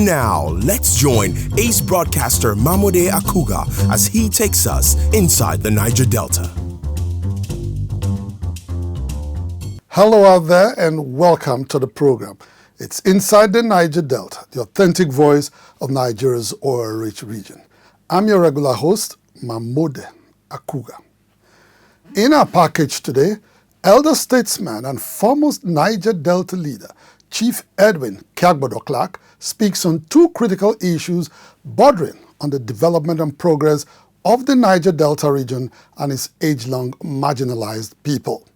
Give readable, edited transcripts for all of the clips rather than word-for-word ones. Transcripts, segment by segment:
And now, let's join ace broadcaster Mamode Akugha as he takes us inside the Niger Delta. Hello out there and welcome to the program. It's Inside the Niger Delta, the authentic voice of Nigeria's oil-rich region. I'm your regular host, Mamode Akugha. In our package today, elder statesman and foremost Niger Delta leader, Chief Edwin Kiagbodo Clark, speaks on two critical issues bordering on the development and progress of the Niger Delta region and its age-long marginalized people.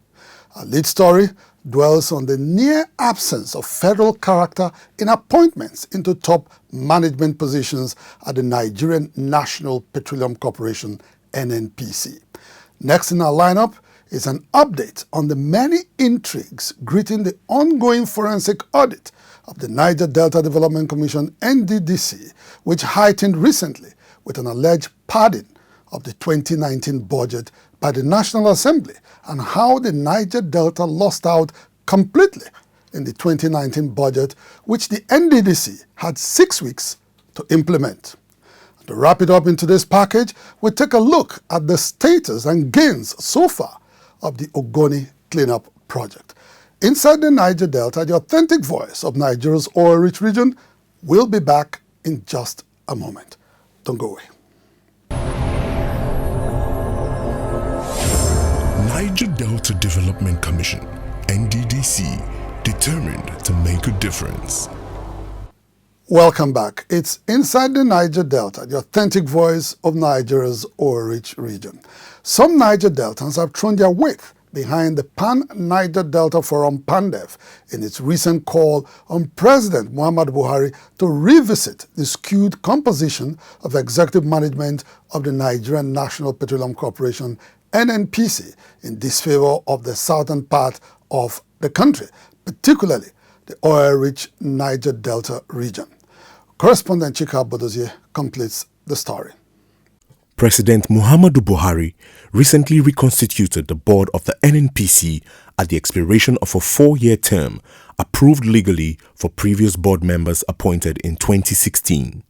Our lead story dwells on the near absence of federal character in appointments into top management positions at the Nigerian National Petroleum Corporation, NNPC. Next in our lineup is an update on the many intrigues greeting the ongoing forensic audit of the Niger Delta Development Commission, NDDC, which heightened recently with an alleged padding of the 2019 budget by the National Assembly and how the Niger Delta lost out completely in the 2019 budget, which the NDDC had 6 weeks to implement. To wrap it up into this package, we take a look at the status and gains so far of the OGONI cleanup project. Inside the Niger Delta, the authentic voice of Nigeria's oil-rich region, will be back in just a moment. Don't go away. Niger Delta Development Commission, NDDC, determined to make a difference. Welcome back. It's Inside the Niger Delta, the authentic voice of Nigeria's oil-rich region. Some Niger Deltans have thrown their weight behind the Pan-Niger Delta Forum PANDEF in its recent call on President Muhammadu Buhari to revisit the skewed composition of executive management of the Nigerian National Petroleum Corporation, NNPC, in disfavor of the southern part of the country, particularly the oil-rich Niger Delta region. Correspondent Chika Bodozie completes the story. President Muhammadu Buhari recently reconstituted the board of the NNPC at the expiration of a 4-year term approved legally for previous board members appointed in 2016.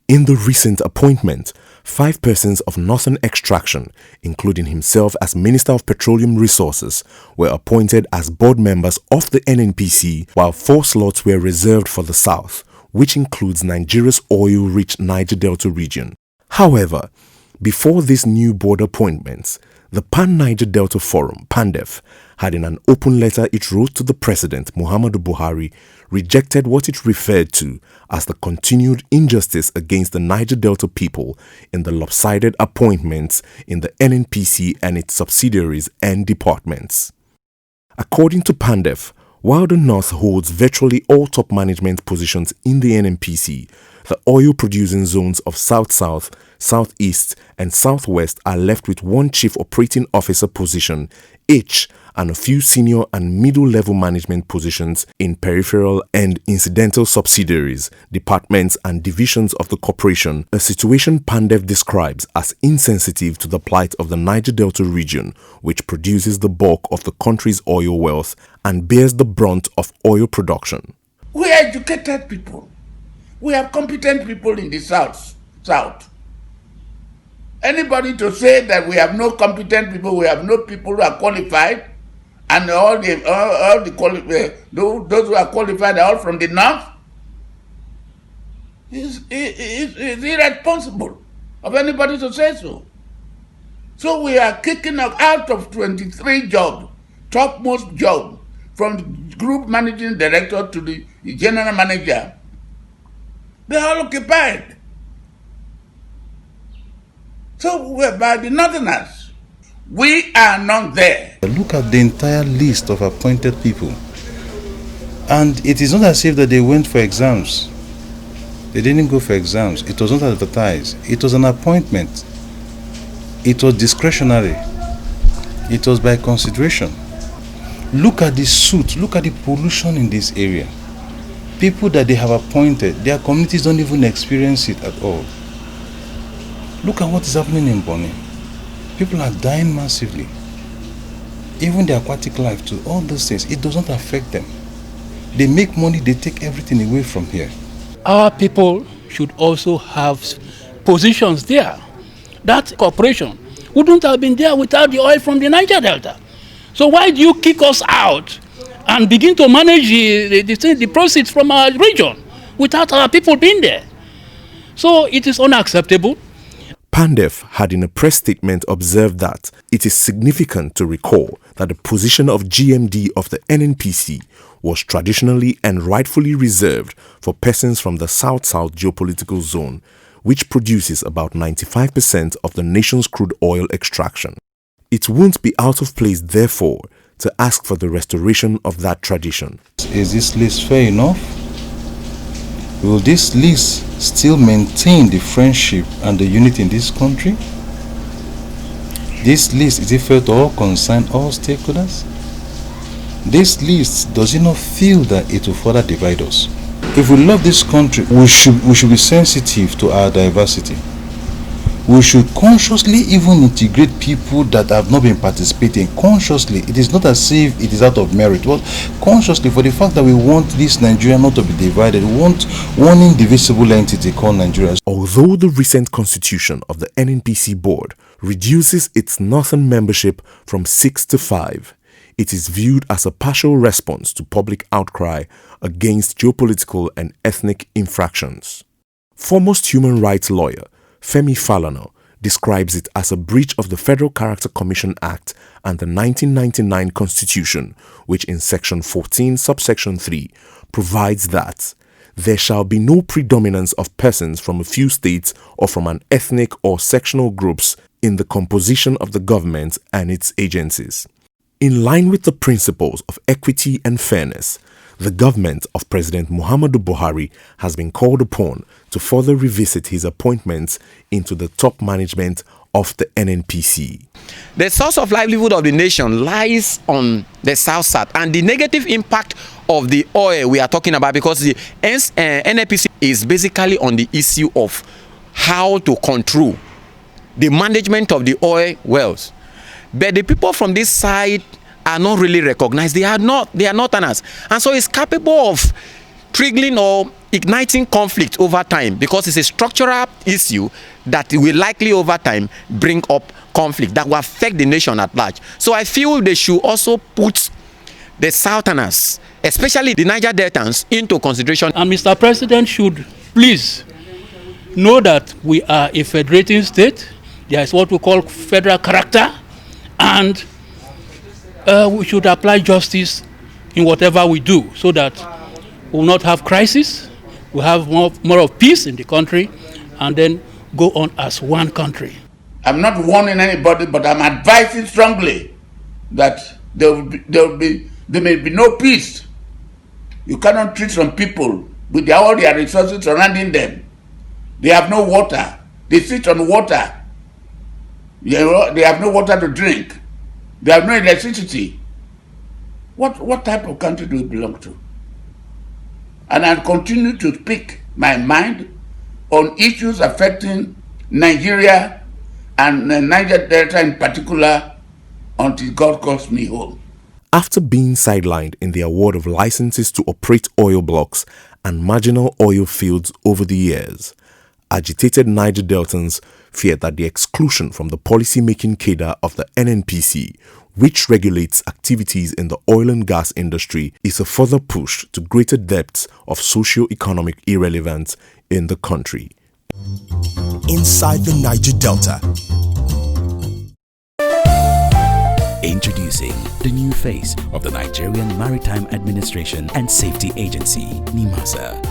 In the recent appointment, 5 persons of northern extraction, including himself as Minister of Petroleum Resources, were appointed as board members of the NNPC, while 4 slots were reserved for the south, which includes Nigeria's oil-rich Niger Delta region. However, before these new board appointments, the Pan-Niger Delta Forum, PANDEF, had in an open letter it wrote to the President Muhammadu Buhari, rejected what it referred to as the continued injustice against the Niger Delta people in the lopsided appointments in the NNPC and its subsidiaries and departments. According to PANDEF, while the North holds virtually all top management positions in the NNPC, the oil-producing zones of South-South, Southeast, and Southwest are left with 1 chief operating officer position each and a few senior and middle-level management positions in peripheral and incidental subsidiaries, departments, and divisions of the corporation, a situation PANDEF describes as insensitive to the plight of the Niger Delta region, which produces the bulk of the country's oil wealth and bears the brunt of oil production. We are educated people. We have competent people in the South. Anybody to say that we have no competent people, we have no people who are qualified, and those who are qualified are all from the North, is irresponsible of anybody to say so. So we are kicking out of 23 jobs, topmost job, from the group managing director to the general manager. They are all occupied. So we're by the Northerners. We are not there. Look at the entire list of appointed people. And it is not as if that they went for exams. They didn't go for exams. It was not advertised. It was an appointment. It was discretionary. It was by consideration. Look at the suit. Look at the pollution in this area. People that they have appointed, their communities don't even experience it at all. Look at what is happening in Bonny. People are dying massively. Even the aquatic life too, all those things, it does not affect them. They make money, they take everything away from here. our people should also have positions there. That corporation wouldn't have been there without the oil from the Niger Delta. So why do you kick us out and begin to manage the proceeds from our region without our people being there? So it is unacceptable. Pandef had in a press statement observed that it is significant to recall that the position of GMD of the NNPC was traditionally and rightfully reserved for persons from the South-South geopolitical zone, which produces about 95% of the nation's crude oil extraction. It won't be out of place, therefore, to ask for the restoration of that tradition. Is this list fair enough? Will this list still maintain the friendship and the unity in this country? This list, is it fair to all concerned, all stakeholders? This list, does it not feel that it will further divide us? If we love this country, we should be sensitive to our diversity. We should consciously even integrate people that have not been participating. Consciously, it is not as if it is out of merit. Well, consciously, for the fact that we want this Nigeria not to be divided, we want one indivisible entity called Nigeria. Although the recent constitution of the NNPC board reduces its northern membership from 6 to 5, it is viewed as a partial response to public outcry against geopolitical and ethnic infractions. Foremost human rights lawyer Femi Falana describes it as a breach of the Federal Character Commission Act and the 1999 Constitution, which in Section 14, subsection 3, provides that there shall be no predominance of persons from a few states or from an ethnic or sectional groups in the composition of the government and its agencies. In line with the principles of equity and fairness, the government of President Muhammadu Buhari has been called upon to further revisit his appointments into the top management of the NNPC. The source of livelihood of the nation lies on the south-south, and the negative impact of the oil we are talking about, because the NNPC is basically on the issue of how to control the management of the oil wells. But the people from this side are not really recognized. They are northerners, and so it's capable of triggering or igniting conflict over time, because it's a structural issue that will likely over time bring up conflict that will affect the nation at large. So I feel they should also put the southerners, especially the Niger Deltans, into consideration. And Mr. President should please know that we are a federating state. There is what we call federal character, and we should apply justice in whatever we do, so that we will not have crisis, we have more of peace in the country, and then go on as one country. I'm not warning anybody, but I'm advising strongly that there may be no peace. You cannot treat some people with all their resources surrounding them. They have no water. They sit on water. They have no water to drink. They have no electricity. What type of country do we belong to? And I'll continue to speak my mind on issues affecting Nigeria and Niger Delta in particular until God calls me home. After being sidelined in the award of licenses to operate oil blocks and marginal oil fields over the years, agitated Niger Deltans feared that the exclusion from the policy-making cadre of the NNPC, which regulates activities in the oil and gas industry, is a further push to greater depths of socio-economic irrelevance in the country. Inside the Niger Delta. Introducing the new face of the Nigerian Maritime Administration and Safety Agency, NIMASA.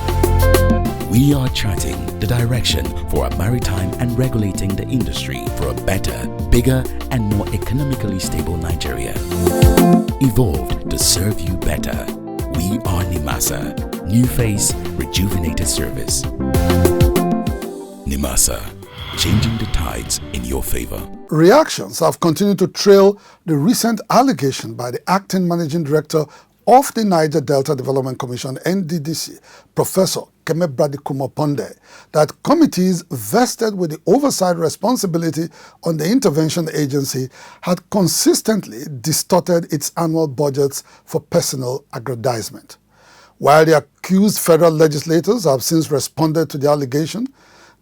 We are charting the direction for our maritime and regulating the industry for a better, bigger, and more economically stable Nigeria. Evolved to serve you better. We are NIMASA. New face, rejuvenated service. NIMASA. Changing the tides in your favor. Reactions have continued to trail the recent allegation by the acting managing director of the Niger Delta Development Commission, NDDC, Professor Keme Brady-Kumoponde, that committees vested with the oversight responsibility on the intervention agency had consistently distorted its annual budgets for personal aggrandizement. While the accused federal legislators have since responded to the allegation,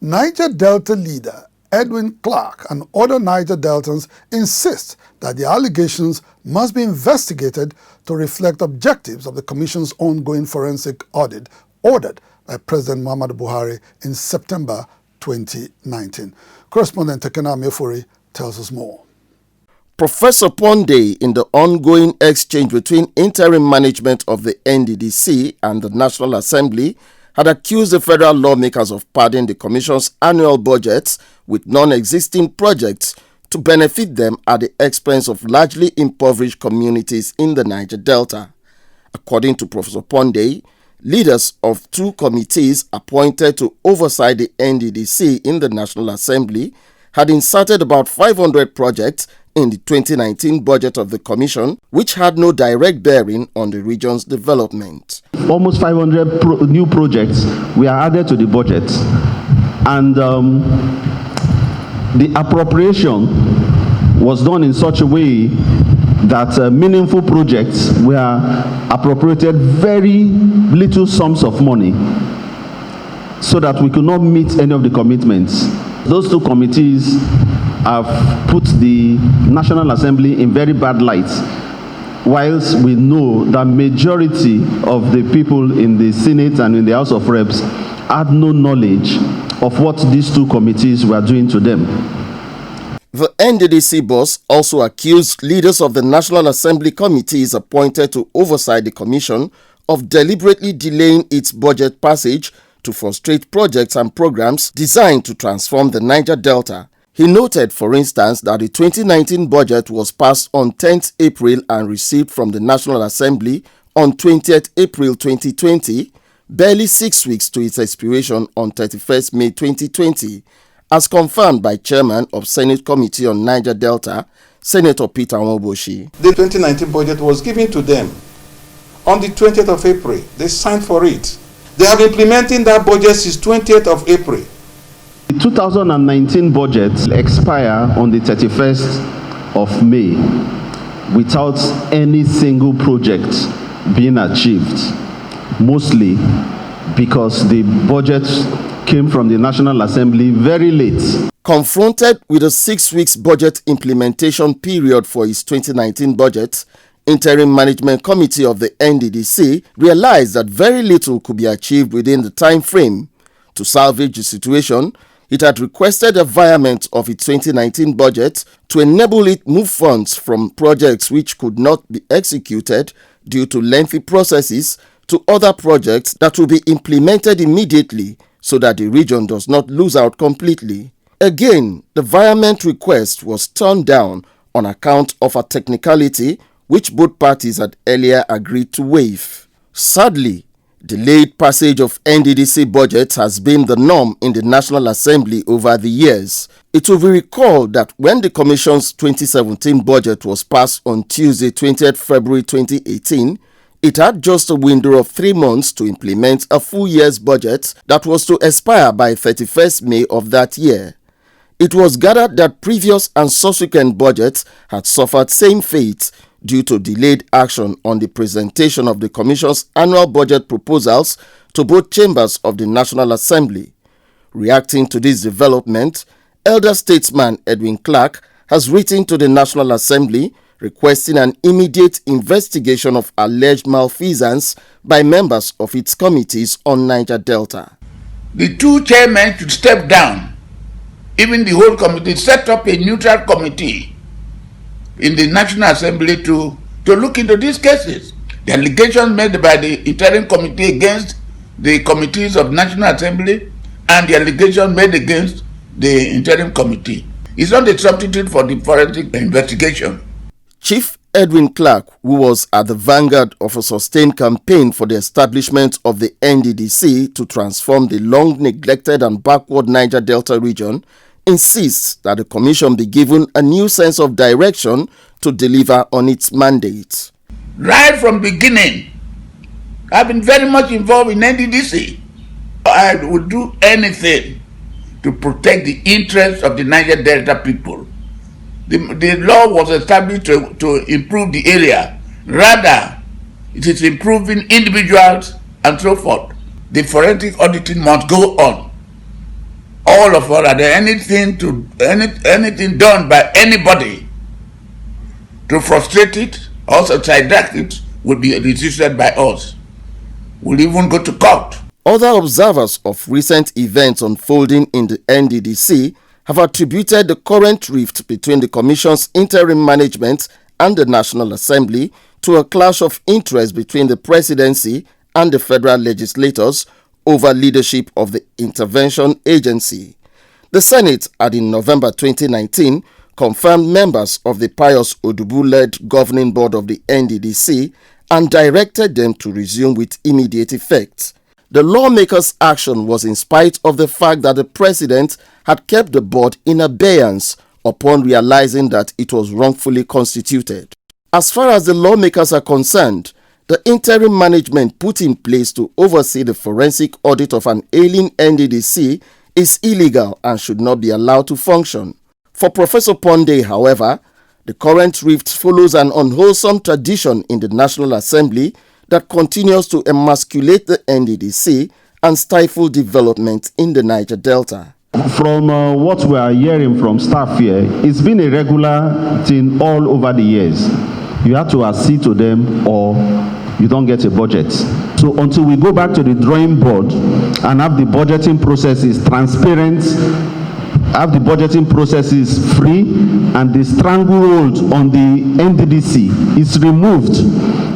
Niger Delta leader Edwin Clark and other Niger Deltans insist that the allegations must be investigated to reflect objectives of the Commission's ongoing forensic audit ordered by President Muhammadu Buhari in September 2019. Correspondent Tekena Mefori tells us more. Professor Ponde, in the ongoing exchange between interim management of the NDDC and the National Assembly, had accused the federal lawmakers of padding the Commission's annual budgets with non-existing projects to benefit them at the expense of largely impoverished communities in the Niger Delta. According to Professor Ponde, leaders of two committees appointed to oversight the NDDC in the National Assembly had inserted about 500 projects in the 2019 budget of the Commission, which had no direct bearing on the region's development. Almost 500 new projects were added to the budget, and the appropriation was done in such a way that meaningful projects were appropriated very little sums of money so that we could not meet any of the commitments. Those two committees have put the National Assembly in very bad light, whilst we know that majority of the people in the Senate and in the House of Reps had no knowledge of what these two committees were doing to them. The NDDC boss also accused leaders of the National Assembly committees appointed to oversight the Commission of deliberately delaying its budget passage to frustrate projects and programs designed to transform the Niger Delta. He noted, for instance, that the 2019 budget was passed on 10th April and received from the National Assembly on 20th April 2020, barely 6 weeks to its expiration on 31st May 2020, as confirmed by Chairman of Senate Committee on Niger Delta, Senator Peter Nwoboshi. The 2019 budget was given to them on the 20th of April. They signed for it. They have been implementing that budget since 20th of April. The 2019 budget expire on the 31st of May without any single project being achieved, mostly because the budget came from the National Assembly very late. Confronted with a 6 weeks budget implementation period for its 2019 budget, Interim Management Committee of the NDDC realized that very little could be achieved within the time frame. To salvage the situation, it had requested a variant of its 2019 budget to enable it move funds from projects which could not be executed due to lengthy processes to other projects that will be implemented immediately so that the region does not lose out completely. Again, the variant request was turned down on account of a technicality which both parties had earlier agreed to waive. Sadly, delayed passage of NDDC budgets has been the norm in the National Assembly over the years. It will be recalled that when the Commission's 2017 budget was passed on Tuesday, 20th February 2018, it had just a window of 3 months to implement a full year's budget that was to expire by 31st May of that year. It was gathered that previous and subsequent budgets had suffered same fate due to delayed action on the presentation of the Commission's annual budget proposals to both chambers of the National Assembly. Reacting to this development, elder statesman Edwin Clark has written to the National Assembly requesting an immediate investigation of alleged malfeasance by members of its committees on Niger Delta. The two chairmen should step down. Even the whole committee, set up a neutral committee in the National Assembly to look into these cases. The allegations made by the interim committee against the committees of National Assembly and the allegations made against the interim committee is not a substitute for the forensic investigation. Chief Edwin Clark, who was at the vanguard of a sustained campaign for the establishment of the NDDC to transform the long-neglected and backward Niger Delta region, insists that the Commission be given a new sense of direction to deliver on its mandate. Right from beginning, I've been very much involved in NDDC. I would do anything to protect the interests of the Niger Delta people. The law was established to improve the area. Rather, it is improving individuals and so forth. The forensic auditing must go on. All of us, are there anything done by anybody to frustrate it or subsidize it will be resisted by us. We'll even go to court. Other observers of recent events unfolding in the NDDC have attributed the current rift between the Commission's interim management and the National Assembly to a clash of interest between the presidency and the federal legislators over leadership of the intervention agency. The Senate had in November 2019 confirmed members of the Pius Odubu-led governing board of the NDDC and directed them to resume with immediate effect. The lawmakers' action was in spite of the fact that the president had kept the board in abeyance upon realizing that it was wrongfully constituted. As far as the lawmakers are concerned, the interim management put in place to oversee the forensic audit of an ailing NDDC is illegal and should not be allowed to function. For Professor Ponde, however, the current rift follows an unwholesome tradition in the National Assembly that continues to emasculate the NDDC and stifle development in the Niger Delta. From what we are hearing from staff here, it's been a regular thing all over the years. You have to accede to them or you don't get a budget. So until we go back to the drawing board and have the budgeting processes transparent, have the budgeting processes free, and the stranglehold on the NDDC is removed,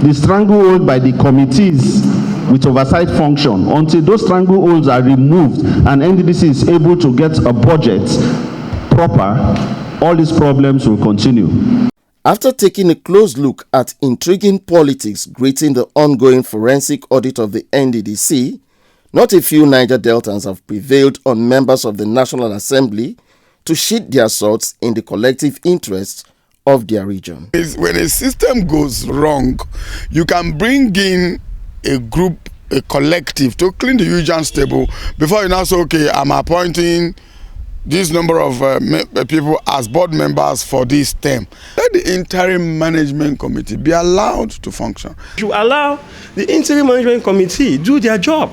the stranglehold by the committees with oversight function, until those strangleholds are removed and NDDC is able to get a budget proper, all these problems will continue. After taking a close look at intriguing politics greeting the ongoing forensic audit of the NDDC, not a few Niger Deltans have prevailed on members of the National Assembly to sheath their swords in the collective interests of their region. When a system goes wrong, you can bring in a group, a collective to clean the huge and stable before you now say, okay, I'm appointing this number of people as board members for this term. Let the interim management committee be allowed to function. You allow the interim management committee do their job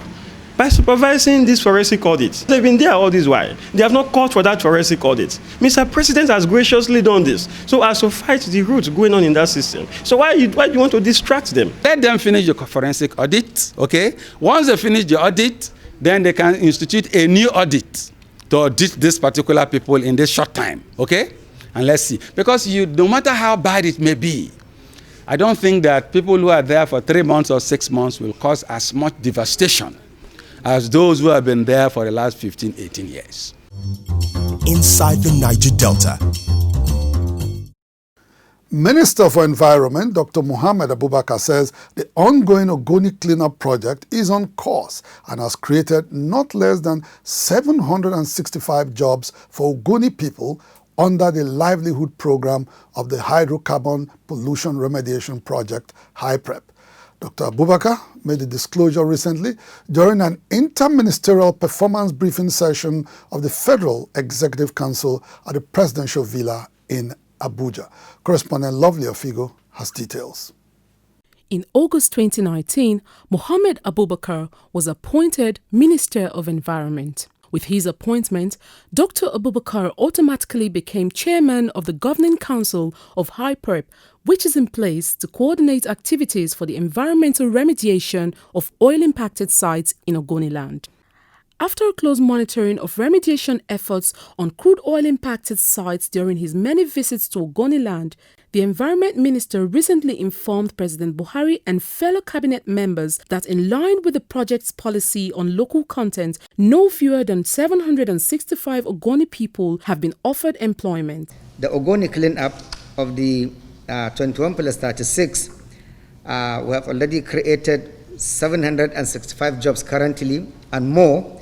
by supervising these forensic audits. They've been there all this while. They have not called for that forensic audit. Mr. President has graciously done this so as to fight the roots going on in that system. So why do you want to distract them? Let them finish the forensic audit, okay? Once they finish the audit, then they can institute a new audit to audit these particular people in this short time, okay? And let's see. Because no matter how bad it may be, I don't think that people who are there for 3 months or 6 months will cause as much devastation as those who have been there for the last 15, 18 years. Inside the Niger Delta. Minister for Environment, Dr. Mohammed Abubakar, says the ongoing Ogoni cleanup project is on course and has created not less than 765 jobs for Ogoni people under the livelihood program of the Hydrocarbon Pollution Remediation Project, HYPREP. Dr. Abubakar made a disclosure recently during an interministerial performance briefing session of the Federal Executive Council at the Presidential Villa in Abuja. Correspondent Lovely Ofigo has details. In August 2019, Mohammed Abubakar was appointed Minister of Environment. With his appointment, Dr. Abubakar automatically became chairman of the Governing Council of HYPREP, which is in place to coordinate activities for the environmental remediation of oil-impacted sites in Ogoniland. After a close monitoring of remediation efforts on crude oil-impacted sites during his many visits to Ogoniland, the Environment Minister recently informed President Buhari and fellow cabinet members that in line with the project's policy on local content, no fewer than 765 Ogoni people have been offered employment. The Ogoni cleanup of the 21 plus 36, we have already created 765 jobs currently, and more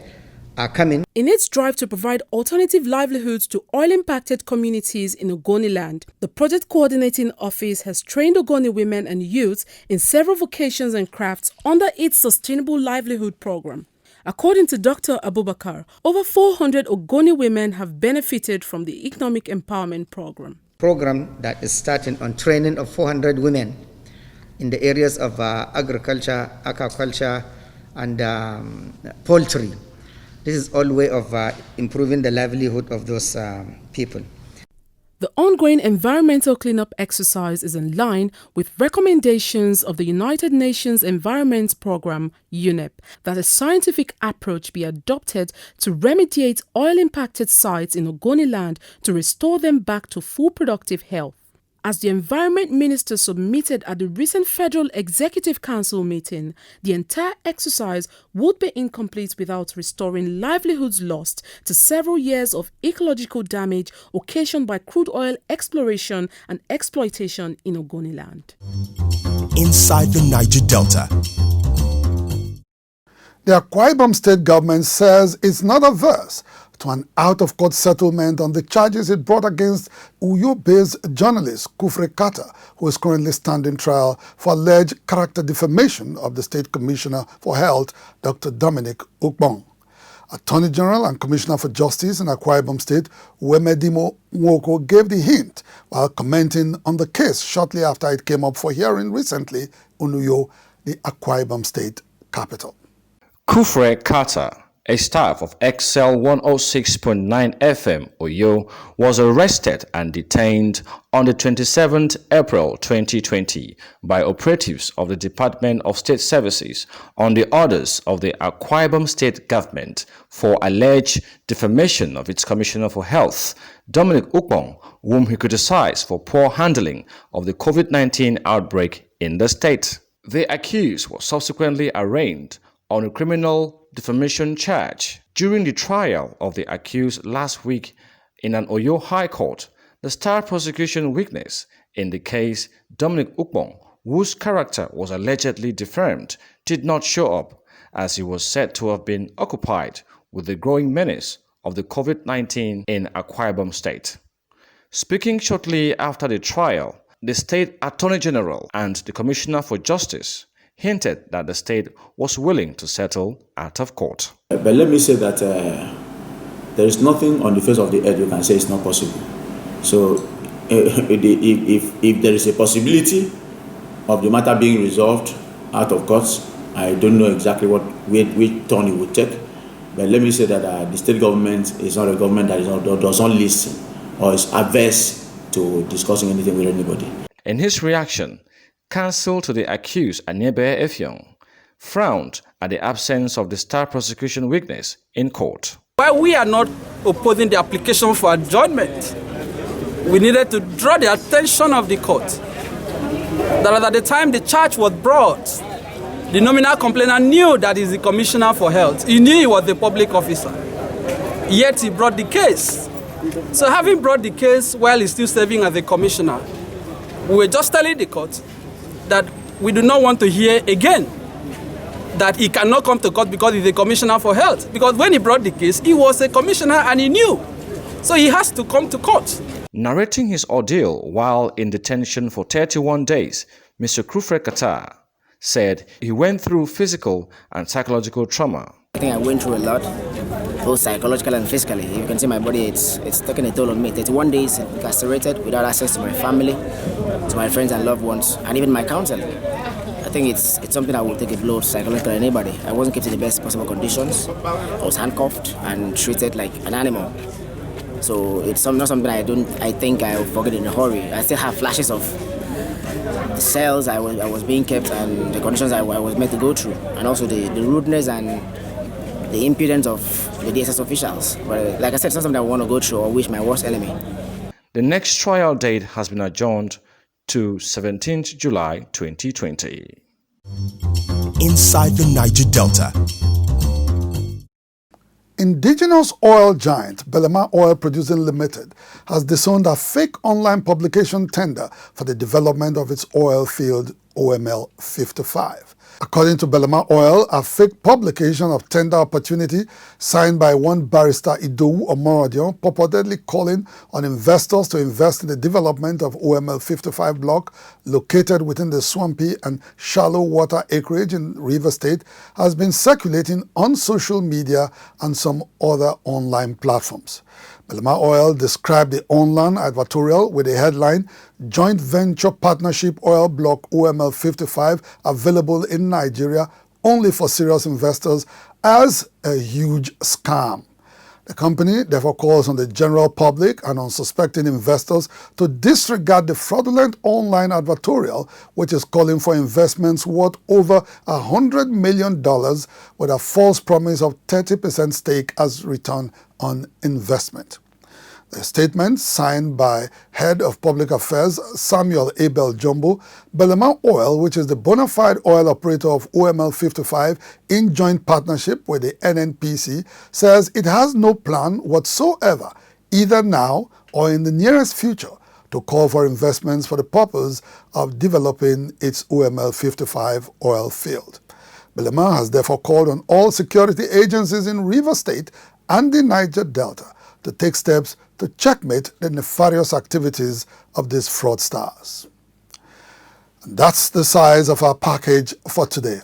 are coming. In its drive to provide alternative livelihoods to oil-impacted communities in Ogoniland, the project coordinating office has trained Ogoni women and youths in several vocations and crafts under its Sustainable Livelihood Program. According to Dr. Abubakar, over 400 Ogoni women have benefited from the Economic Empowerment Program. Program that is starting on training of 400 women in the areas of agriculture, aquaculture, and poultry. This is all way of improving the livelihood of those people. The ongoing environmental cleanup exercise is in line with recommendations of the United Nations Environment Programme, UNEP, that a scientific approach be adopted to remediate oil-impacted sites in Ogoni land to restore them back to full productive health. As the Environment Minister submitted at the recent Federal Executive Council meeting, the entire exercise would be incomplete without restoring livelihoods lost to several years of ecological damage occasioned by crude oil exploration and exploitation in Ogoni land. Inside the Niger Delta. The Akwa Ibom state government says it's not averse to an out-of-court settlement on the charges it brought against Uyo-based journalist KUFRE Carter, who is currently standing trial for alleged character defamation of the State Commissioner for Health, Dr. Dominic Ukpong. Attorney General and Commissioner for Justice in Akwa Ibom State, Wemedimo Nwoko, gave the hint while commenting on the case shortly after it came up for hearing recently in Uyo, the Akwa Ibom State capital. KUFRE Carter, a staff of XL 106.9 FM Oyo, was arrested and detained on the 27th April 2020 by operatives of the Department of State Services on the orders of the Akwa Ibom State Government for alleged defamation of its Commissioner for Health, Dominic Ukpong, whom he criticized for poor handling of the COVID-19 outbreak in the state. The accused was subsequently arraigned on a criminal defamation charge. During the trial of the accused last week in an Oyo High Court, the star prosecution witness in the case, Dominic Ukpong, whose character was allegedly defamed, did not show up, as he was said to have been occupied with the growing menace of the COVID-19 in Akwa Ibom State. Speaking shortly after the trial, the State Attorney General and the Commissioner for Justice hinted that the state was willing to settle out of court. But let me say that there is nothing on the face of the earth you can say it's not possible. So if there is a possibility of the matter being resolved out of court, I don't know exactly which turn it would take. But let me say that the state government is not a government that does not listen or is averse to discussing anything with anybody. In his reaction, counsel to the accused, Anyebe Effiong, frowned at the absence of the star prosecution witness in court. While we are not opposing the application for adjournment, we needed to draw the attention of the court that at the time the charge was brought, the nominal complainant knew that he's the Commissioner for Health. He knew he was the public officer. Yet he brought the case. So having brought the case while he's still serving as the Commissioner, we were just telling the court that we do not want to hear again that he cannot come to court because he's a Commissioner for Health. Because when he brought the case, he was a commissioner and he knew. So he has to come to court. Narrating his ordeal while in detention for 31 days, Mr. KUFRE Carter said he went through physical and psychological trauma. I think I went through a lot, both psychological and physically. You can see my body, it's taken a toll on me. 31 days incarcerated without access to my family, to my friends and loved ones, and even my counseling. I think it's something that will take a blow psychologically on anybody. I wasn't kept in the best possible conditions. I was handcuffed and treated like an animal. So it's not something I think I will forget in a hurry. I still have flashes of the cells I was being kept and the conditions I was meant to go through, and also the rudeness and the impudence of the DSS officials. But like I said, it's not something I want to go through or wish my worst enemy. The next trial date has been adjourned to 17th July 2020. Inside the Niger Delta. Indigenous oil giant BELEMAOIL Producing Limited has disowned a fake online publication tender for the development of its oil field OML 55. According to BELEMAOIL, a fake publication of tender opportunity signed by one barrister Idowu Omorodion purportedly calling on investors to invest in the development of OML 55 block located within the swampy and shallow water acreage in Rivers State has been circulating on social media and some other online platforms. BELEMAOIL described the online advertorial with the headline, Joint Venture Partnership Oil Block OML 55 available in Nigeria, only for serious investors as a huge scam. The company therefore calls on the general public and unsuspecting investors to disregard the fraudulent online advertorial, which is calling for investments worth over $100 million with a false promise of 30% stake as return on investment. The statement, signed by Head of Public Affairs Samuel Abel Jumbo, BELEMAOIL, which is the bona fide oil operator of OML 55 in joint partnership with the NNPC, says it has no plan whatsoever, either now or in the nearest future, to call for investments for the purpose of developing its OML 55 oil field. Belema has therefore called on all security agencies in Rivers State and the Niger Delta to take steps to checkmate the nefarious activities of these fraudsters. And that's the size of our package for today.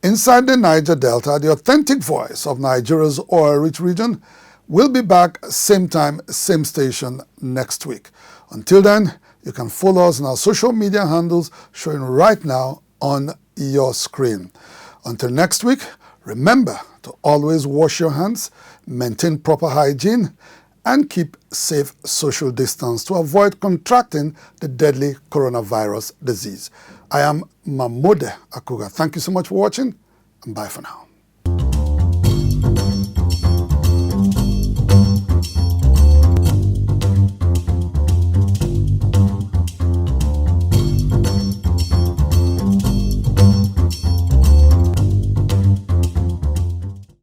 Inside the Niger Delta, the authentic voice of Nigeria's oil-rich region, will be back same time, same station next week. Until then, you can follow us on our social media handles showing right now on your screen. Until next week, remember to always wash your hands, maintain proper hygiene, and keep safe social distance to avoid contracting the deadly coronavirus disease. I am Mamode Akugha. Thank you so much for watching, and bye for now.